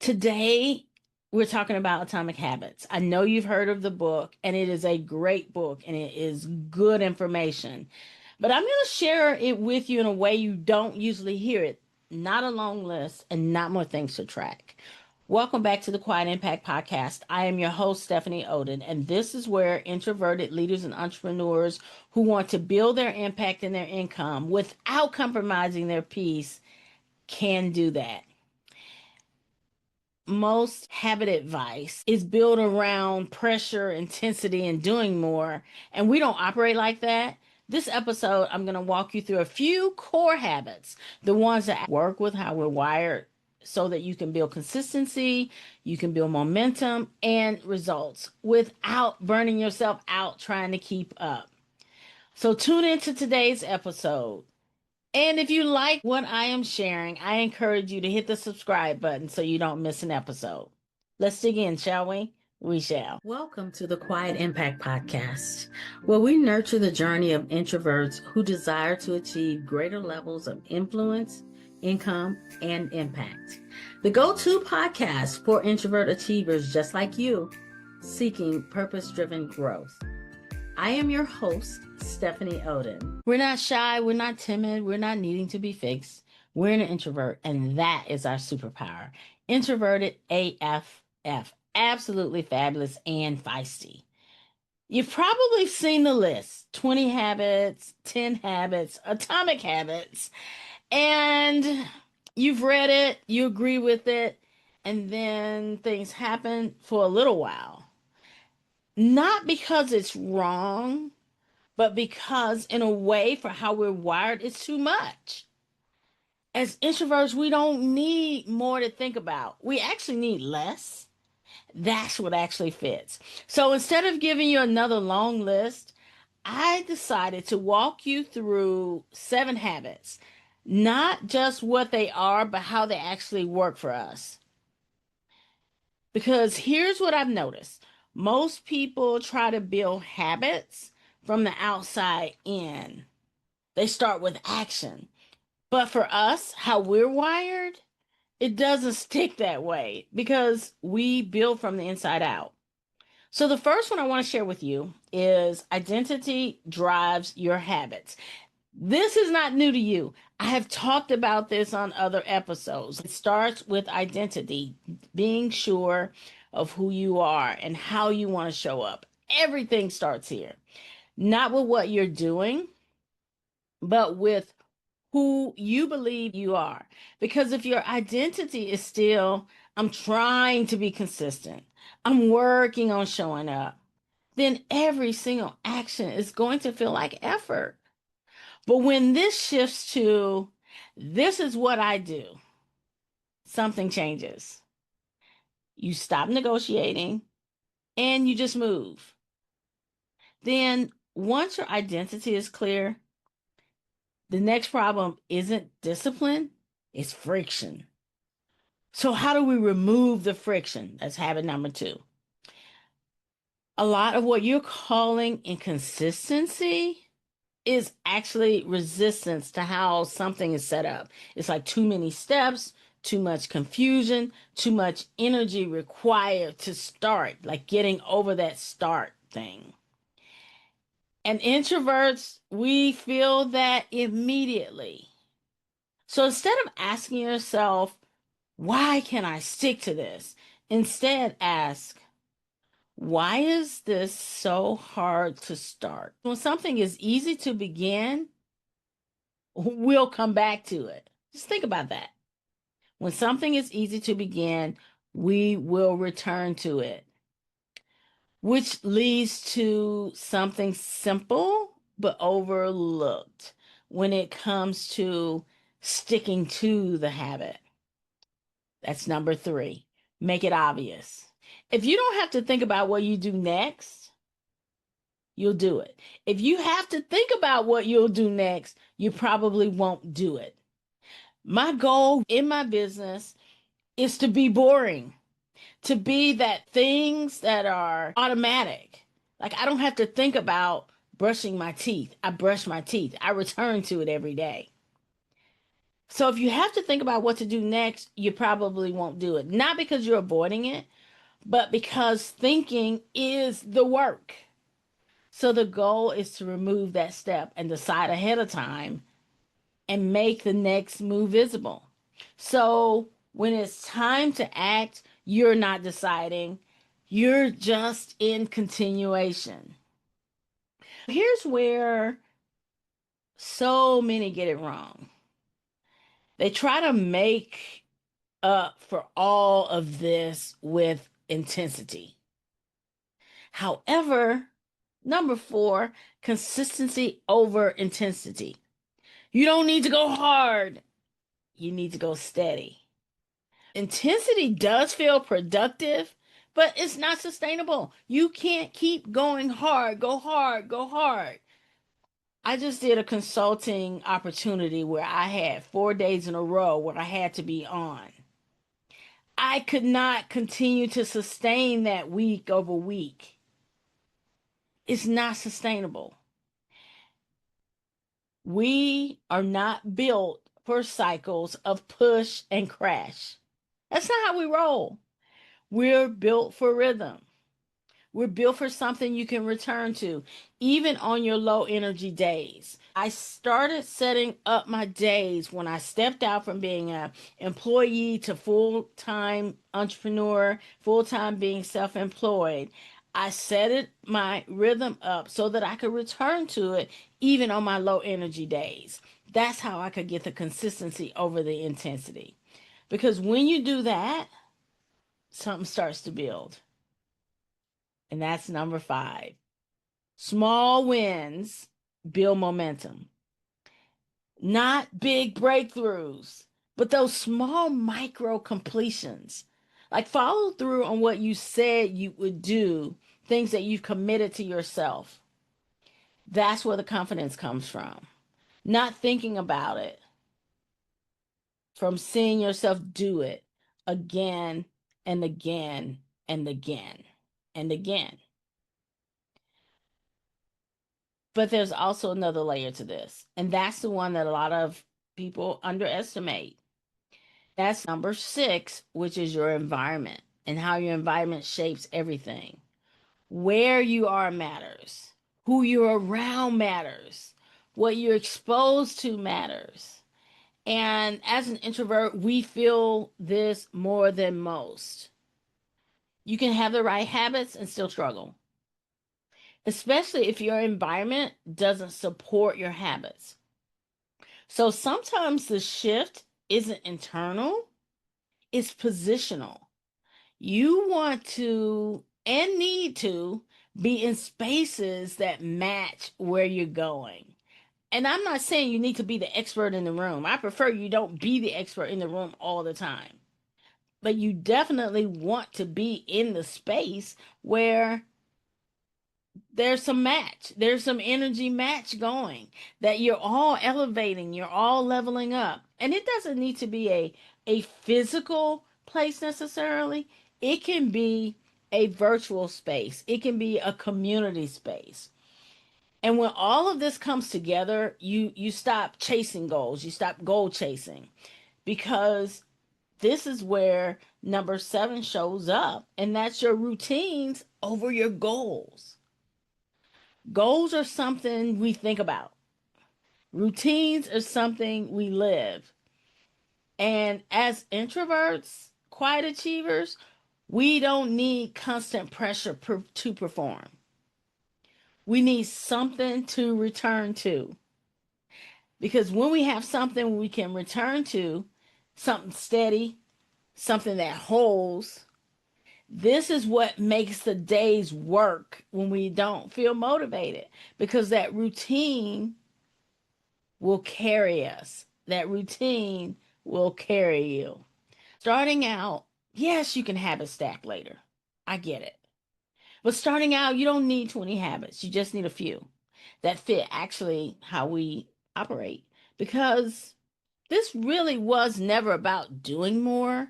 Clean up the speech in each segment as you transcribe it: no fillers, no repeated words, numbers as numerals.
Today, we're talking about Atomic Habits. I know you've heard of the book, and it is a great book, and it is good information. But I'm going to share it with you in a way you don't usually hear it. Not a long list and not more things to track. Welcome back to the Quiet Impact Podcast. I am your host, Stephanie Oden, and this is where introverted leaders and entrepreneurs who want to build their impact and their income without compromising their peace can do that. Most habit advice is built around pressure, intensity, and doing more, and we don't operate like that. This episode, I'm going to walk you through a few core habits, the ones that work with how we're wired so that you can build consistency, you can build momentum and results without burning yourself out trying to keep up. So tune into today's episode. And if you like what I am sharing, I encourage you to hit the subscribe button so you don't miss an episode. Let's dig in, shall we? We shall. Welcome to the Quiet Impact Podcast, where we nurture the journey of introverts who desire to achieve greater levels of influence, income, and impact. The go-to podcast for introvert achievers just like you, seeking purpose-driven growth. I am your host, Stephanie Oden. We're not shy, we're not timid, we're not needing to be fixed. We're an introvert, and that is our superpower. Introverted AFF. Absolutely fabulous and feisty. You've probably seen the list, 20 habits, 10 habits, atomic habits, and you've read it, you agree with it, and then things happen for a little while. Not because it's wrong, but because in a way for how we're wired, it's too much. As introverts, we don't need more to think about. We actually need less. That's what actually fits. So instead of giving you another long list, I decided to walk you through 7 habits, not just what they are, but how they actually work for us. Because here's what I've noticed. Most people try to build habits from the outside in. They start with action. But for us, how we're wired, it doesn't stick that way because we build from the inside out. So the first one I want to share with you is identity drives your habits. This is not new to you. I have talked about this on other episodes. It starts with identity, being sure of who you are and how you want to show up. Everything starts here. Not with what you're doing, but with who you believe you are. Because if your identity is still, I'm trying to be consistent, I'm working on showing up, then every single action is going to feel like effort. But when this shifts to, this is what I do, something changes. You stop negotiating and you just move. Then once your identity is clear, the next problem isn't discipline, it's friction. So how do we remove the friction? That's habit number 2. A lot of what you're calling inconsistency is actually resistance to how something is set up. It's like too many steps, too much confusion, too much energy required to start, like getting over that start thing. And introverts, we feel that immediately. So instead of asking yourself, why can I stick to this? Instead, ask, why is this so hard to start? When something is easy to begin, we'll come back to it. Just think about that. When something is easy to begin, we will return to it, which leads to something simple but overlooked when it comes to sticking to the habit. That's number 3. Make it obvious. If you don't have to think about what you do next, you'll do it. If you have to think about what you'll do next, you probably won't do it. My goal in my business is to be boring, to be that things that are automatic. Like I don't have to think about brushing my teeth. I brush my teeth. I return to it every day. So if you have to think about what to do next, you probably won't do it. Not because you're avoiding it, but because thinking is the work. So the goal is to remove that step and decide ahead of time and make the next move visible. So when it's time to act, you're not deciding, you're just in continuation. Here's where so many get it wrong. They try to make up for all of this with intensity. However, number four, consistency over intensity. You don't need to go hard, you need to go steady. Intensity does feel productive, but it's not sustainable. You can't keep going hard, go hard, go hard. I just did a consulting opportunity where I had 4 days in a row where I had to be on. I could not continue to sustain that week over week. It's not sustainable. We are not built for cycles of push and crash. That's not how we roll. We're built for rhythm. We're built for something you can return to, even on your low energy days. I started setting up my days when I stepped out from being an employee to full time entrepreneur, full time being self employed. I set my rhythm up so that I could return to it even on my low energy days. That's how I could get the consistency over the intensity. Because when you do that, something starts to build. And that's number five. Small wins build momentum, not big breakthroughs, but those small micro completions. Like follow through on what you said you would do, things that you've committed to yourself. That's where the confidence comes from. Not thinking about it, from seeing yourself do it again and again and again and again. But there's also another layer to this, and that's the one that a lot of people underestimate. That's number six, which is your environment and how your environment shapes everything. Where you are matters, who you're around matters, what you're exposed to matters. And as an introvert, we feel this more than most. You can have the right habits and still struggle, especially if your environment doesn't support your habits. So sometimes the shift isn't internal, it's positional. You want to and need to be in spaces that match where you're going. And I'm not saying you need to be the expert in the room. I prefer you don't be the expert in the room all the time. But you definitely want to be in the space where there's some match, there's some energy match going, that you're all elevating, you're all leveling up. And it doesn't need to be a physical place necessarily. It can be a virtual space, it can be a community space. And when all of this comes together, you stop chasing goals, you stop goal chasing, because this is where number seven shows up, and that's your routines over your goals. Goals are something we think about. Routines are something we live. And as introverts, quiet achievers, we don't need constant pressure to perform. We need something to return to. Because when we have something we can return to, something steady, something that holds, this is what makes the days work when we don't feel motivated, because that routine will carry us. That routine will carry you. Starting out, yes, you can habit stack later. I get it. But starting out, you don't need 20 habits. You just need a few that fit actually how we operate. Because this really was never about doing more.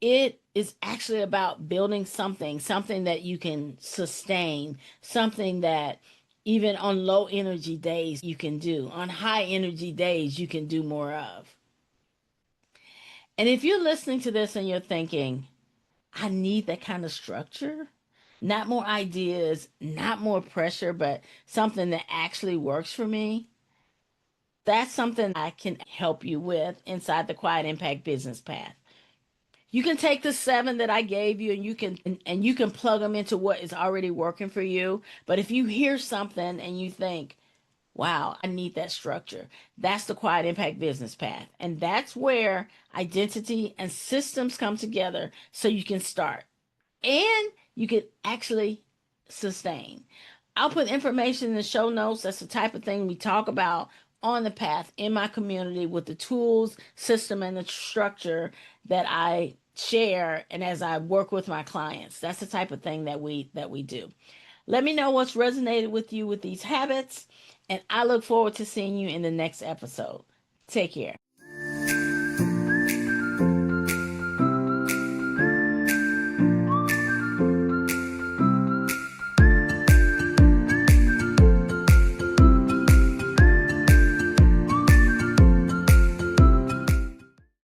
It is actually about building something, something that you can sustain, something that even on low energy days you can do, on high energy days you can do more of. And if you're listening to this and you're thinking, I need that kind of structure, not more ideas, not more pressure, but something that actually works for me, that's something I can help you with inside the Quiet Impact Business Path. You can take the 7 that I gave you and you can plug them into what is already working for you. But if you hear something and you think, wow, I need that structure. That's the Quiet Impact Business Path. And that's where identity and systems come together so you can start and you can actually sustain. I'll put information in the show notes. That's the type of thing we talk about on the path in my community with the tools, system, and the structure that I share and as I work with my clients. That's the type of thing that we do. Let me know what's resonated with you with these habits, and I look forward to seeing you in the next episode. Take care.